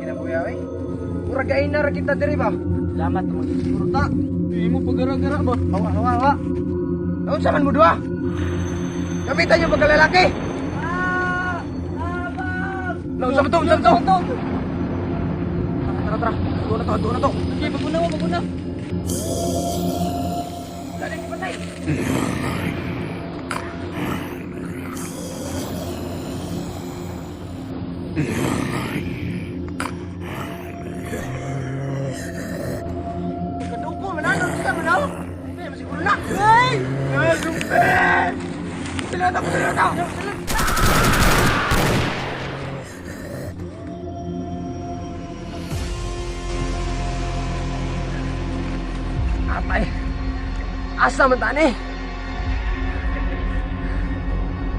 kinabuya ay. Murag ay na ra kita diri ba? Salamat mo siguro ta. Di mo pagara-gara ba? Hawa hawa hawa. Naon sa man mo duha? Kapitan yung pagkalalaki. Naon sa to, sa to. Tara tara. Tuwa na to. Okay, maguna. Dali patay. Kadugo, mananong kita, manaw? Hindi, masiguro na. Hey! Sumpe! Silata ko. Apay, asa man tani?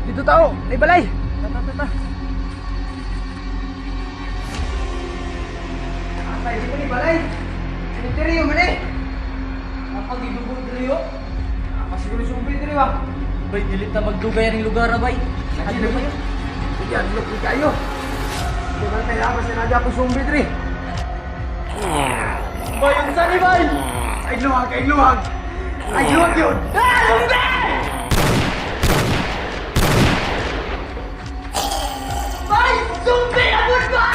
Dito tao, may balay. Tata. Apay, di mo ni balay. Sineteryo man eh. Kapag idugod diriyo, masiguro sumpi diri ba? Bay, dilit na magdugay ang lugar na bay. Lagi na kayo. Yan, look kayo. Di ba tayo ako sinadya ko sumpi diri? Bay, ang sani bay! Ay luwag yun! Sumpi! Bay, sumpi! Abot ba?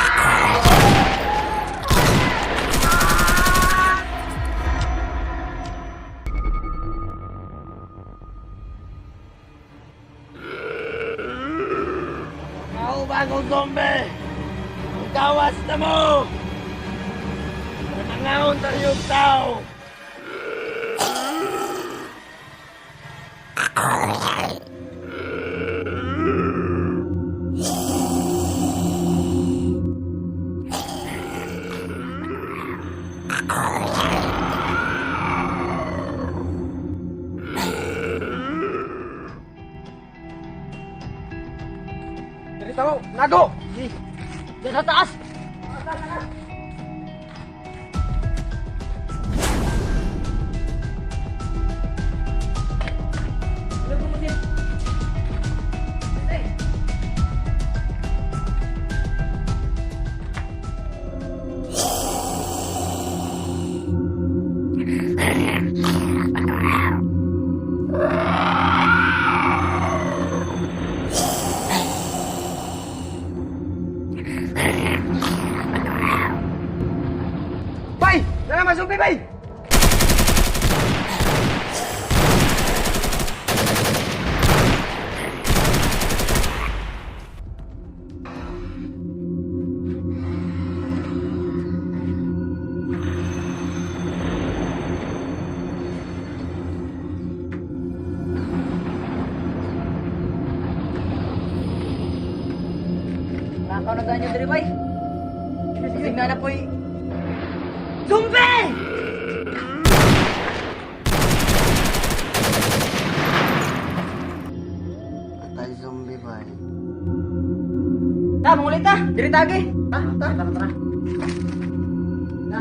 Bagong zombie! Ang gawas na mo! Nangangaon sa iyong tao! Dari tahu, nago! Diyan sa taas! Bay! Jangan masuk, Bay! Nakakaw na ganyan diri, Bay. Tingnan na po'y zombie! Atay zombie ba eh? Mangulit na! Diri tagi! Tara. Na.